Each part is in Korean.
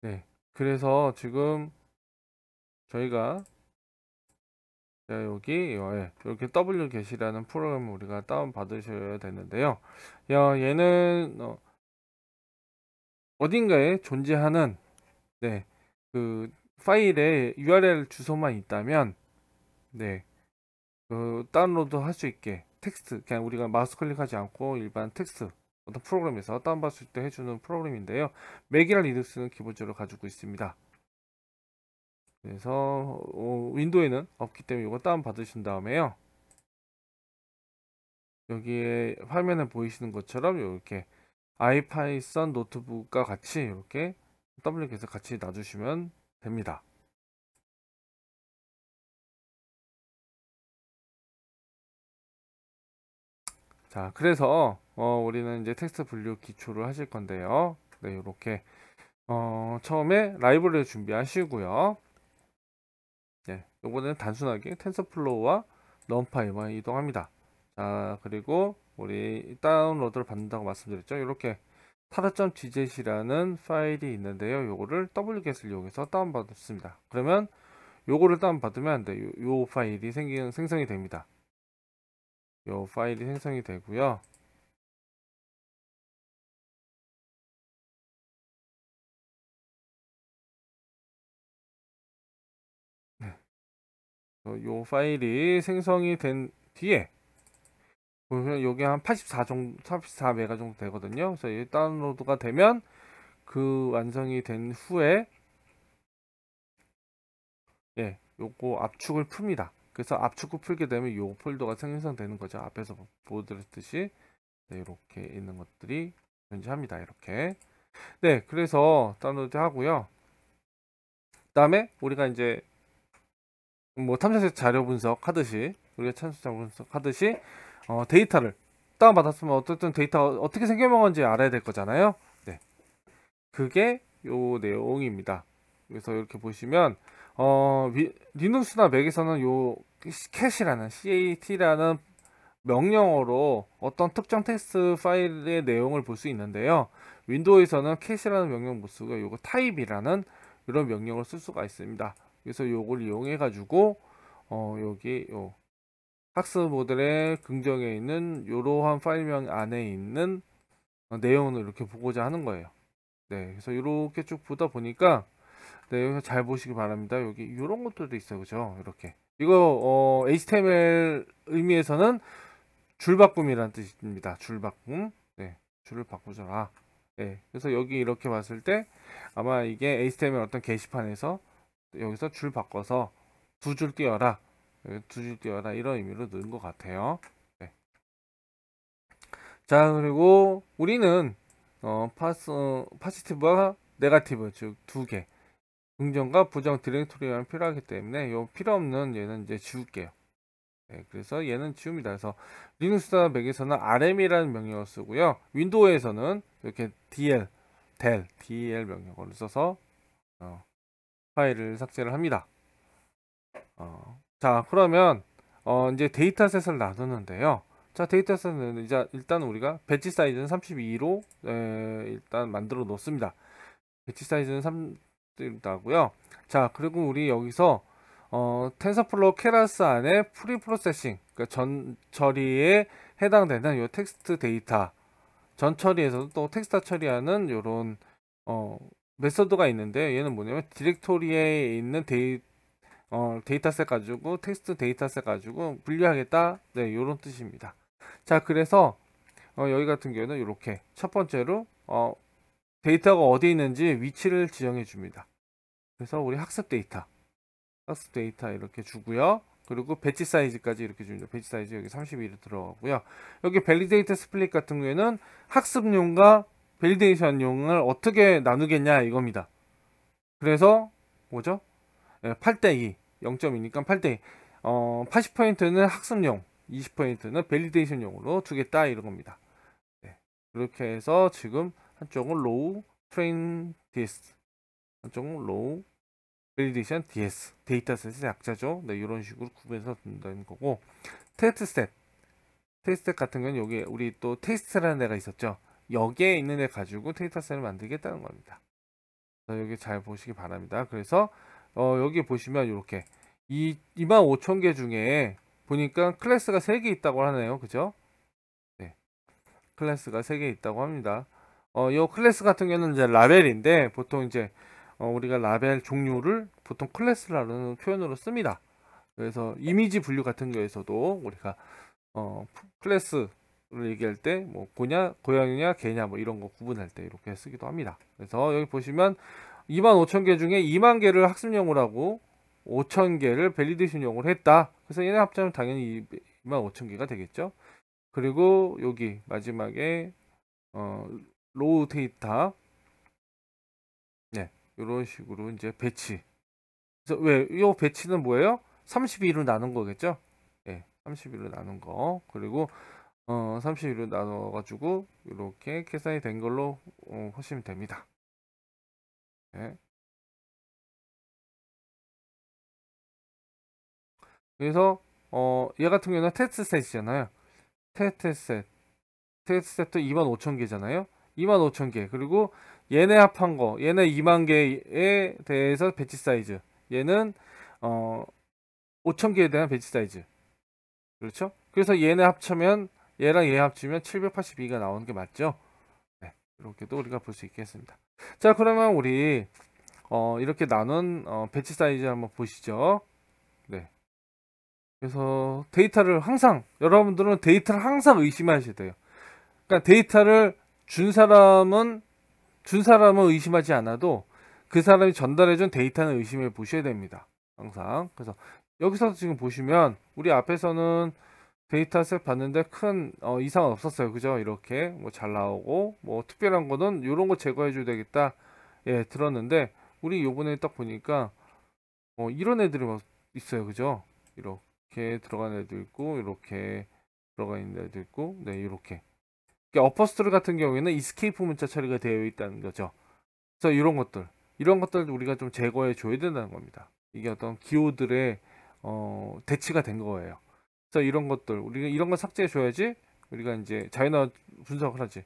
네. 그래서 지금 저희가 자, 여기 이렇게 wget이라는 프로그램을 우리가 다운 받으셔야 되는데요. 얘는 어딘가에 존재하는 네, 그 파일에 URL 주소만 있다면 네, 다운로드 할 수 있게 텍스트 그냥 우리가 마우스 클릭하지 않고 일반 텍스트 어떤 프로그램에서 다운받을 때 해주는 프로그램인데요. 맥이나 리눅스는 기본적으로 가지고 있습니다. 그래서 윈도우에는 없기 때문에 이거 다운 받으신 다음에요. 여기에 화면에 보이시는 것처럼 이렇게 아이파이썬 노트북과 같이 이렇게 wget을 같이 놔주시면 됩니다. 자, 그래서 우리는 이제 텍스트 분류 기초를 하실 건데요. 네, 이렇게 처음에 라이브러리 준비하시고요. 네, 요거는 단순하게 텐서플로우와 넘파이만 이동합니다. 자, 그리고 우리 다운로드를 받는다고 말씀드렸죠. 이렇게 타라.gz이라는 파일이 있는데요. 요거를 wget을 이용해서 다운받습니다. 그러면 요거를 다운받으면 네, 요 파일이 생성이 됩니다. 요 파일이 생성이 되고요. 요 파일이 생성이 된 뒤에 보면 여기 한 84메가 정도 되거든요. 그래서 이 다운로드가 되면 그 완성이 된 후에 요거 압축을 풉니다. 그래서 압축을 풀게 되면 요 폴더가 생성되는 거죠. 앞에서 보여드렸듯이 네, 이렇게 있는 것들이 존재합니다. 이렇게 그래서 다운로드 하고요. 그 다음에 우리가 이제 뭐 탐색 자료 분석 하듯이 우리가 탐색 자료 분석 하듯이 데이터를 다운받았으면 어쨌든 데이터가 어떻게 생겨난 건지 알아야 될 거잖아요. 네, 그게 요 내용입니다. 그래서 이렇게 보시면 리눅스나 맥에서는 요 cat이라는 cat라는 명령어로 어떤 특정 텍스트 파일의 내용을 볼 수 있는데요. 윈도우에서는 cat이라는 명령 못 쓰고 요거 type이라는 이런 명령을 쓸 수가 있습니다. 그래서 요걸 이용해 가지고 여기 요 학습 모델의 긍정에 있는 이러한 파일명 안에 있는 내용을 이렇게 보고자 하는 거예요. 네, 그래서 이렇게 쭉 보다 보니까 네, 여기서 잘 보시기 바랍니다. 여기 이런 것들도 있어요, 그죠? 이렇게 이거 HTML 의미에서는 줄바꿈이라는 뜻입니다. 줄바꿈. 네, 줄을 바꾸져라. 네, 그래서 여기 이렇게 봤을 때 아마 이게 HTML 어떤 게시판에서 여기서 줄 바꿔서 두 줄 띄워라. 두 줄 띄워라 이런 의미로 넣은 것 같아요. 네. 자, 그리고 우리는 파지티브와 네가티브 즉 두 개 긍정과 부정 디렉토리만 필요하기 때문에 요 필요 없는 얘는 이제 지울게요. 네, 그래서 얘는 지웁니다. 그래서 리눅스나 맥에서는 rm이라는 명령어 쓰고요. 윈도우에서는 이렇게 del 명령어를 써서 파일을 삭제를 합니다. 자, 그러면 이제 데이터셋을 나누는데요. 자, 데이터셋은 이제 일단 우리가 배치 사이즈는 32로 일단 만들어 놓습니다. 배치 사이즈는 3나고요. 자, 그리고 우리 여기서 텐서플로우 케라스 안에 프리 프로세싱, 그러니까 전 처리에 해당되는 요 텍스트 데이터 전 처리에서도 또 텍스트 처리하는 요런 메서드가 있는데 얘는 뭐냐면 디렉토리에 있는 데이터셋 가지고 텍스트 데이터셋 가지고 분류하겠다. 네, 요런 뜻입니다. 자, 그래서 여기 같은 경우는 이렇게 첫 번째로 데이터가 어디 있는지 위치를 지정해 줍니다. 그래서 우리 학습 데이터 이렇게 주고요. 그리고 배치 사이즈까지 이렇게 줍니다. 배치 사이즈 여기 32로 들어가고요. 여기 밸리데이터 스플릿 같은 경우에는 학습용과 밸리데이션용을 어떻게 나누겠냐 이겁니다. 그래서 뭐죠? 8대2 0.2니까 8대2 80%는 학습용 20%는 밸리데이션용으로 두겠다 이런 겁니다. 네. 그렇게 해서 지금 한쪽은 로우 트레인 디스 한쪽은 로우 밸리데이션 DS 데이터셋의 약자죠. 네, 이런 식으로 구분해서 둔다는 거고 테스트셋 같은 경우는 여기 우리 또 테스트라는 애가 있었죠. 여기에 있는 애 가지고 데이터셋을 만들겠다는 겁니다. 자, 여기 잘 보시기 바랍니다. 그래서 여기 보시면 이렇게 25,000개 중에 보니까 클래스가 3개 있다고 하네요. 그죠? 네. 클래스가 3개 있다고 합니다. 이 클래스 같은 경우는 이제 라벨인데 보통 이제 우리가 라벨 종류를 보통 클래스라는 표현으로 씁니다. 그래서 이미지 분류 같은 경우에서도 우리가 클래스를 얘기할 때 뭐 고양이냐 개냐 뭐 이런 거 구분할 때 이렇게 쓰기도 합니다. 그래서 여기 보시면 25,000개 중에 2만 개를 학습용으로 하고 5,000개를 밸리데이션용으로 했다. 그래서 얘네 합치면 당연히 25,000개가 되겠죠. 그리고 여기 마지막에 로우 데이터, 네, 이런 식으로 이제 배치. 그래서 왜 이 배치는 뭐예요? 32로 나눈 거겠죠? 네, 32로 나눈 거. 그리고 32로 나눠 가지고 이렇게 계산이 된 걸로 보시면 됩니다. 네. 그래서 얘 같은 경우는 테스트 셋이잖아요. 테스트 셋. 테스트 셋도 25,000개잖아요. 25,000개. 그리고 얘네 합한 거, 얘네 2만 개에 대해서 배치 사이즈. 얘는 5,000개에 대한 배치 사이즈. 그렇죠? 그래서 얘네 합치면 얘랑 얘 합치면 782가 나오는 게 맞죠? 네. 이렇게도 우리가 볼 수 있겠습니다. 자, 그러면 우리 이렇게 나눈 배치 사이즈 한번 보시죠. 네. 그래서 데이터를 항상 여러분들은 데이터를 항상 의심하셔야 돼요. 그러니까 데이터를 준 사람은 의심하지 않아도 그 사람이 전달해준 데이터는 의심해 보셔야 됩니다. 항상. 그래서 여기서 지금 보시면 우리 앞에서는 데이터셋 봤는데 큰 이상은 없었어요. 그죠? 이렇게 뭐 잘 나오고 뭐 특별한 거는 이런 거 제거해 줘야 되겠다. 예, 들었는데 우리 요번에 딱 보니까 이런 애들이 막 있어요. 그죠? 이렇게 들어간 애도 있고 이렇게 들어가 있는 애도 있고 네, 이렇게. 어퍼스트리 같은 경우에는 이스케이프 문자 처리가 되어 있다는 거죠. 그래서 이런 것들 우리가 좀 제거해 줘야 된다는 겁니다. 이게 어떤 기호들의 대치가 된 거예요. 그래서 이런 것들 우리가 이런 거 삭제해 줘야지 우리가 이제 자연어 분석을 하지.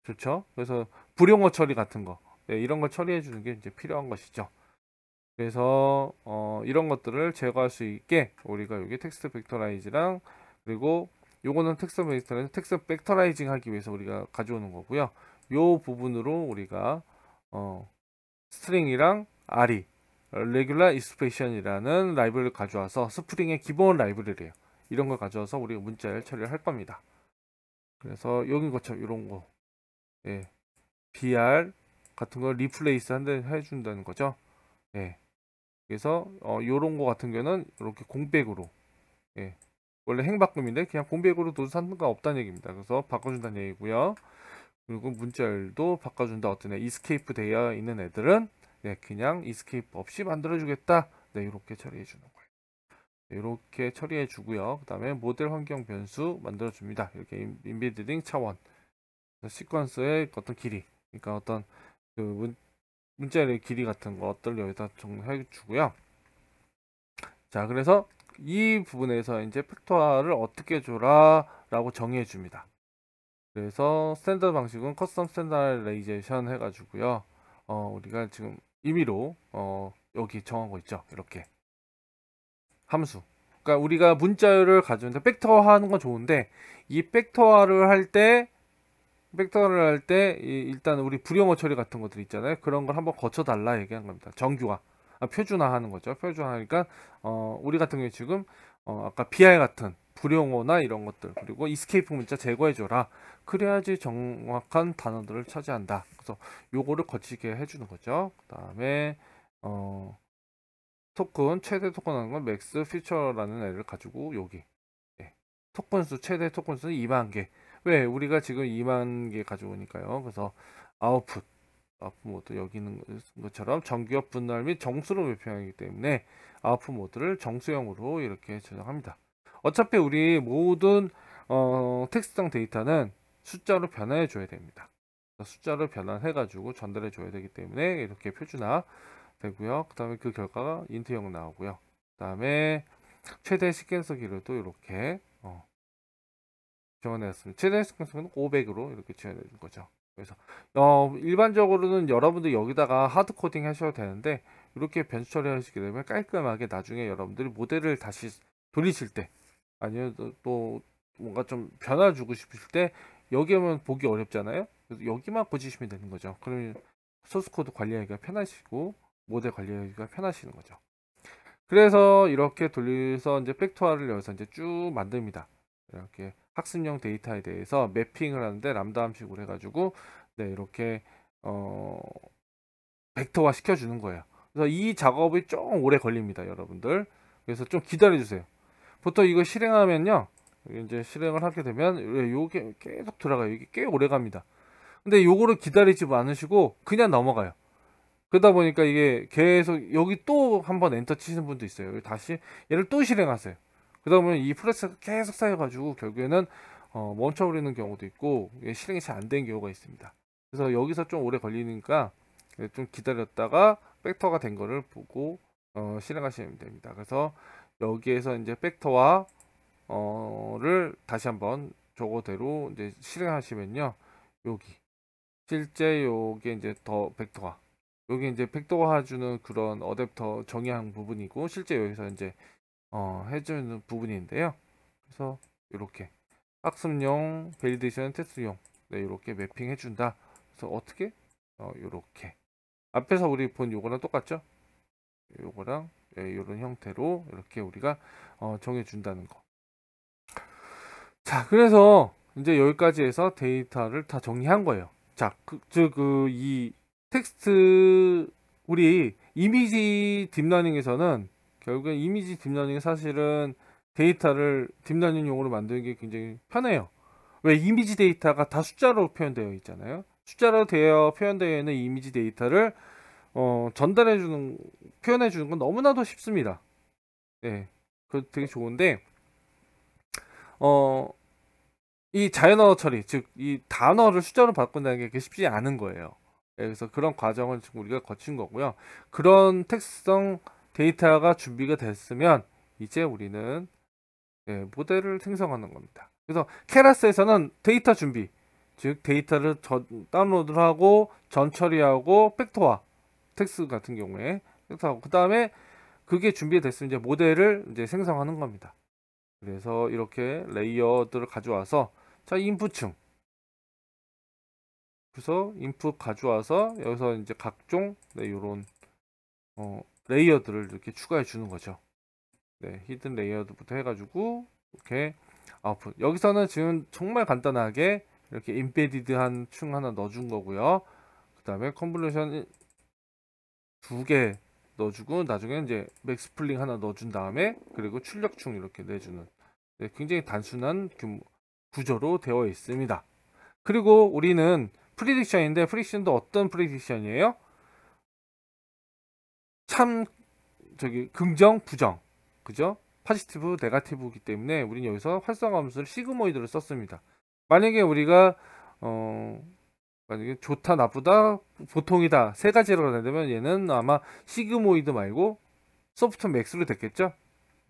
좋죠? 그래서 불용어 처리 같은 거 네, 이런 걸 처리해 주는 게 이제 필요한 것이죠. 그래서 이런 것들을 제거할 수 있게 우리가 여기 텍스트 벡터라이즈랑 그리고 요거는 텍스트 벡터라이징 하기 위해서 우리가 가져오는 거고요. 요 부분으로 우리가 스트링이랑 RE 레귤러 익스프레션이라는 라이브러리를 가져와서 스프링의 기본 라이브러리예요. 이런 걸 가져와서 우리가 문자를 처리를 할 겁니다. 그래서 여기 것처럼 이런 거 예. BR 같은 걸 리플레이스 해준다는 거죠. 예. 그래서 요런 거 같은 경우는 이렇게 공백으로 예. 원래 행바꿈인데 그냥 공백으로 둬도 상관없다는 얘기입니다. 그래서 바꿔준다는 얘기고요. 그리고 문자열도 바꿔준다. 어떤 애 이스케이프 되어 있는 애들은 네, 그냥 이스케이프 없이 만들어주겠다. 네, 이렇게 처리해 주는 거예요. 네, 이렇게 처리해 주고요. 그 다음에 모델 환경 변수 만들어 줍니다. 이렇게 인비드링 차원 시퀀스의 어떤 길이 그러니까 어떤 그 문자열의 길이 같은 것들 여기다 정해 주고요. 자, 그래서 이 부분에서 이제 팩터화를 어떻게 줘라 라고 정해 줍니다. 그래서 스탠더드 방식은 커스텀 스탠다라이제이션 해가지고요. 우리가 지금 임의로 여기 정한 거 있죠. 이렇게 함수. 그러니까 우리가 문자열을 가져오는데 팩터화 하는 건 좋은데 이 팩터화를 할 때 일단 우리 불용어 처리 같은 것들 있잖아요. 그런 걸 한번 거쳐 달라 얘기한 겁니다. 정규화. 표준화하는 거죠. 표준화하니까 우리 같은 경우에 지금 아까 BR 같은 불용어나 이런 것들 그리고 이스케이프 문자 제거해줘라. 그래야지 정확한 단어들을 차지한다. 그래서 요거를 거치게 해주는 거죠. 그 다음에 토큰 최대 토큰 하는 건 맥스 피처라는 애를 가지고 여기 토큰 수 최대 토큰 수는 2만 개. 왜 우리가 지금 2만 개 가져오니까요. 그래서 아웃풋 모드 여기 있는 것처럼 정규업 분할 및 정수로 배표하기 때문에 아웃풋 모드를 정수형으로 이렇게 저장합니다. 어차피 우리 모든 텍스트성 데이터는 숫자로 변환해 줘야 됩니다. 숫자로 변환해 가지고 전달해 줘야 되기 때문에 이렇게 표준화 되고요. 그 다음에 그 결과가 인트형 나오고요. 그 다음에 최대 시퀀서 길이도 이렇게 정해놨습니다. 최대 시퀀서는 500으로 이렇게 지어내는 거죠. 그래서 일반적으로는 여러분들 여기다가 하드 코딩 하셔도 되는데 이렇게 변수 처리하시게 되면 깔끔하게 나중에 여러분들이 모델을 다시 돌리실 때 아니면 또 뭔가 좀 변화 주고 싶으실 때 여기 오면 보기 어렵잖아요. 그래서 여기만 꽂으시면 되는 거죠. 그러면 소스 코드 관리하기가 편하시고 모델 관리하기가 편하시는 거죠. 그래서 이렇게 돌려서 이제 팩토화를 여기서 이제 쭉 만듭니다. 이렇게 학습용 데이터에 대해서 매핑을 하는데 람다 함식으로 해가지고 네 이렇게 벡터화 시켜주는 거예요. 그래서 이 작업이 좀 오래 걸립니다, 여러분들. 그래서 좀 기다려주세요. 보통 이거 실행하면요, 이제 실행을 하게 되면 요게 계속 들어가요. 이게 꽤 오래 갑니다. 근데 요거를 기다리지 않으시고 그냥 넘어가요. 그러다 보니까 이게 계속 여기 또 한번 엔터 치시는 분도 있어요. 다시 얘를 또 실행하세요. 그러다 보면 이 프레스가 계속 쌓여가지고 결국에는 멈춰버리는 경우도 있고 실행이 잘 안 되는 경우가 있습니다. 그래서 여기서 좀 오래 걸리니까 좀 기다렸다가 팩터가 된 거를 보고 실행하시면 됩니다. 그래서 여기에서 이제 팩터화를 다시 한번 저거대로 이제 실행하시면요. 여기 실제 요게 이제 더 벡터화 여기 이제 벡터화 주는 그런 어댑터 정의한 부분이고 실제 여기서 이제 해주는 부분인데요. 그래서 이렇게 학습용, 밸리데이션, 테스트용 네, 이렇게 매핑 해준다. 그래서 어떻게? 이렇게 앞에서 우리 본 요거랑 똑같죠? 요거랑 이런 형태로 이렇게 우리가 정해준다는 거. 자, 그래서 이제 여기까지 해서 데이터를 다 정리한 거예요. 자, 이 텍스트 우리 이미지 딥러닝에서는 결국엔 이미지 딥러닝은 사실은 데이터를 딥러닝용으로 만드는 게 굉장히 편해요. 왜 이미지 데이터가 다 숫자로 표현되어 있잖아요. 숫자로 표현되어 있는 이미지 데이터를 전달해주는 표현해주는 건 너무나도 쉽습니다. 네, 그 되게 좋은데 이 자연어 처리, 즉 이 단어를 숫자로 바꾼다는 게 쉽지 않은 거예요. 그래서 그런 과정을 지금 우리가 거친 거고요. 그런 특성 데이터가 준비가 됐으면 이제 우리는 모델을 생성하는 겁니다. 그래서 케라스에서는 데이터 준비, 즉 데이터를 다운로드를 하고 전 처리하고 팩토화, 텍스트 같은 경우에 팩토하고 그 다음에 그게 준비됐으면 이제 모델을 이제 생성하는 겁니다. 그래서 이렇게 레이어들을 가져와서 자 인풋층 그래서 인풋 가져와서 여기서 이제 각종 요런 레이어들을 이렇게 추가해 주는 거죠. 네, 히든 레이어드부터 해가지고 이렇게 아웃풋. 여기서는 지금 정말 간단하게 이렇게 임베디드한 층 하나 넣어준 거고요. 그 다음에 컨볼루션 2개 넣어주고 나중에 이제 맥스플링 하나 넣어준 다음에 그리고 출력층 이렇게 내주는 네, 굉장히 단순한 구조로 되어 있습니다. 그리고 우리는 프리딕션인데 프리딕션도 어떤 프리딕션이에요? 참 긍정, 부정, 그죠? 포지티브, 네거티브이기 때문에 우리는 여기서 활성화 함수를 시그모이드를 썼습니다. 만약에 우리가 만약에 좋다, 나쁘다, 보통이다 세 가지로 내면 얘는 아마 시그모이드 말고 소프트 맥스로 됐겠죠?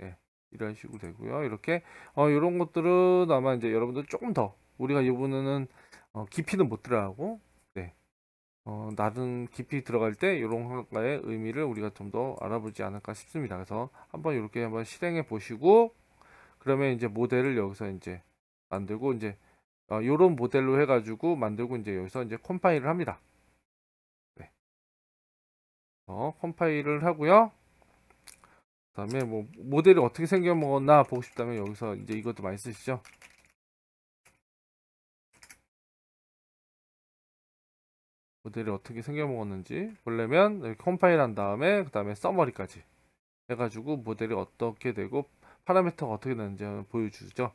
예, 이런 식으로 되고요. 이렇게 이런 것들은 아마 이제 여러분들 조금 더 우리가 이 부분은 깊이는 못 들어가고 네. 낮은 깊이 들어갈 때 이런 거의 의미를 우리가 좀 더 알아보지 않을까 싶습니다. 그래서 한번 이렇게 한번 실행해 보시고 그러면 이제 모델을 여기서 이제 만들고 이제 요런 모델로 해가지고 만들고 이제 여기서 이제 컴파일을 합니다. 네. 컴파일을 하고요. 그다음에 뭐 모델이 어떻게 생겨먹었나 보고 싶다면 여기서 이제 이것도 많이 쓰시죠. 모델이 어떻게 생겨먹었는지 보려면 이렇게 컴파일 한 다음에 그 다음에 서머리까지 해가지고 모델이 어떻게 되고 파라미터가 어떻게 되는지 보여주죠.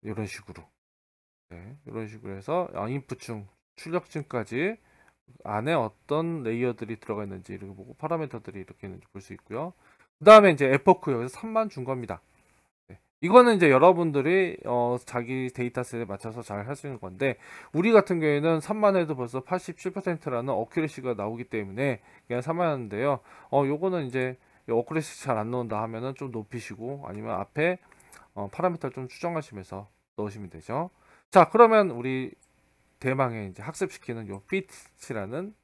이런 식으로 네, 이런 식으로 해서 인풋층, 출력층까지 안에 어떤 레이어들이 들어가 있는지 이렇게 보고 파라미터들이 이렇게 있는지 볼 수 있고요. 그 다음에 이제 에포크 여기서 3만 준 겁니다. 네. 이거는 이제 여러분들이 자기 데이터셋에 맞춰서 잘 할 수 있는 건데 우리 같은 경우에는 3만 해도 벌써 87%라는 어큐레시가 나오기 때문에 그냥 3만 하는데요. 요거는 이제 어큐레시 잘 안 나온다 하면은 좀 높이시고 아니면 앞에 파라미터를 좀 추정하시면서 넣으시면 되죠. 자, 그러면 우리 대망의 이제 학습시키는 요 fit이라는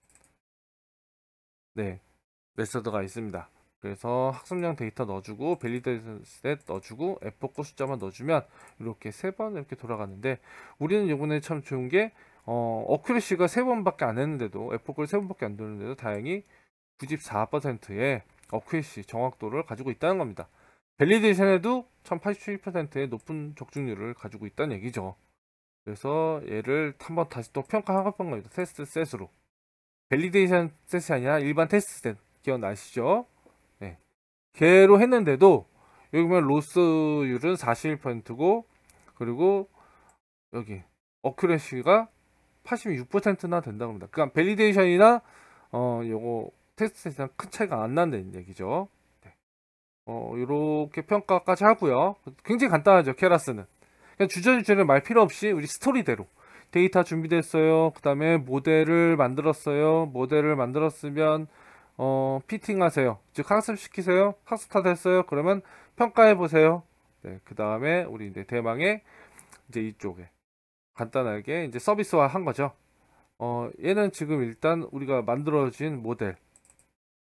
네, 메서드가 있습니다. 그래서 학습량 데이터 넣어주고 밸리데이션 셋 넣어주고 f4 숫자만 넣어주면 이렇게 3번 이렇게 돌아가는데, 우리는 요번에 참 좋은 게 어큐레시가 3번밖에 안 했는데도, f4를 3번밖에 안 되는데도 다행히 94%의 어큐레시 정확도를 가지고 있다는 겁니다. 밸리데이션에도 참 87%의 높은 적중률을 가지고 있다는 얘기죠. 그래서 얘를 한번 다시 또 평가해본 겁니다. 테스트 셋으로. 밸리데이션 셋이 아니라 일반 테스트 셋 기억나시죠? 네. 걔로 했는데도 여기 보면 로스율은 41%고 그리고 여기 어큐레시가 86%나 된다고 합니다. 그러니까 밸리데이션이나 요거 테스트 셋이랑 큰 차이가 안 난다는 얘기죠. 네. 요렇게 평가까지 하고요. 굉장히 간단하죠, 케라스는. 그냥 주저주저를 말 필요 없이 우리 스토리대로 데이터 준비됐어요. 그 다음에 모델을 만들었어요. 모델을 만들었으면 피팅 하세요. 즉 학습시키세요. 학습 다 됐어요. 그러면 평가해 보세요. 네, 그 다음에 우리 이제 대망의 이제 이쪽에 간단하게 이제 서비스화 한 거죠. 얘는 지금 일단 우리가 만들어진 모델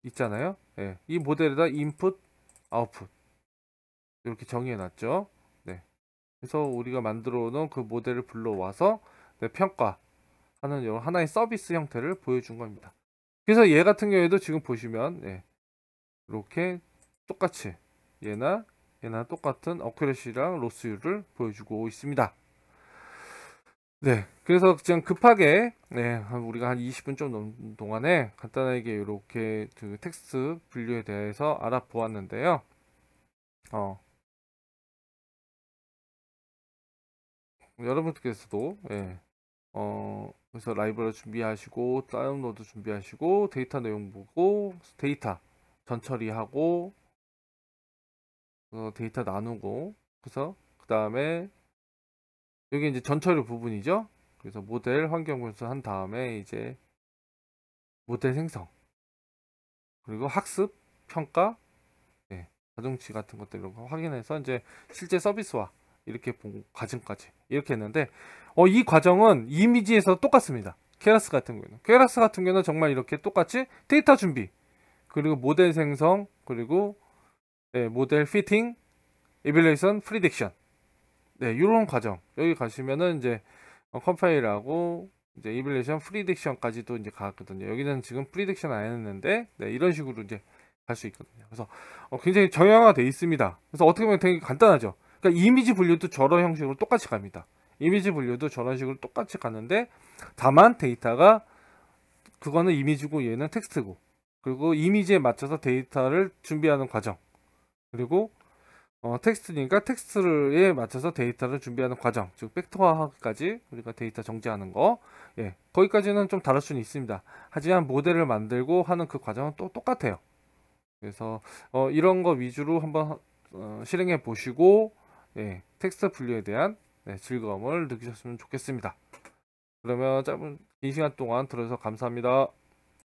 있잖아요. 네, 이 모델에다 인풋, 아웃풋 이렇게 정의해 놨죠. 네. 그래서 우리가 만들어 놓은 그 모델을 불러와서 네, 평가하는 이런 하나의 서비스 형태를 보여준 겁니다. 그래서 얘 같은 경우에도 지금 보시면 네, 이렇게 똑같이 얘나 똑같은 어큐레시랑 로스율을 보여주고 있습니다. 네, 그래서 그냥 급하게 네, 우리가 한 20분 좀 넘는 동안에 간단하게 이렇게 그 텍스트 분류에 대해서 알아보았는데요. 여러분께서도 예, 그래서 라이브러리 준비하시고 다운로드 준비하시고 데이터 내용 보고 데이터 전처리하고 데이터 나누고, 그래서 그 다음에 여기 이제 전처리 부분이죠. 그래서 모델 환경 분석한 다음에 이제 모델 생성 그리고 학습 평가 예, 가중치 같은 것들을 확인해서 이제 실제 서비스화 이렇게 본 과정까지 이렇게 했는데 이 과정은 이미지에서 똑같습니다. 케라스 같은 경우는 정말 이렇게 똑같이 데이터 준비 그리고 모델 생성 그리고 네, 모델 피팅 이밸리에이션 프리딕션 네, 이런 과정 여기 가시면은 이제 컴파일하고 이제 이밸리에이션 프리딕션까지도 이제 가거든요. 여기는 지금 프리딕션 안 했는데 네, 이런 식으로 이제 갈 수 있거든요. 그래서 굉장히 정형화되어 있습니다. 그래서 어떻게 보면 되게 간단하죠. 그러니까 이미지 분류도 저런 형식으로 똑같이 갑니다. 이미지 분류도 저런 식으로 똑같이 가는데 다만 데이터가 그거는 이미지고 얘는 텍스트고, 그리고 이미지에 맞춰서 데이터를 준비하는 과정, 그리고 텍스트니까 텍스트에 맞춰서 데이터를 준비하는 과정, 즉 팩터화하기까지 우리가 데이터 정지하는 거, 예, 거기까지는 좀 다를 수는 있습니다. 하지만 모델을 만들고 하는 그 과정은 또 똑같아요. 그래서 이런 거 위주로 한번 실행해 보시고 예, 텍스트 분류에 대한 네, 즐거움을 느끼셨으면 좋겠습니다. 그러면 긴 시간 동안 들어주셔서 감사합니다.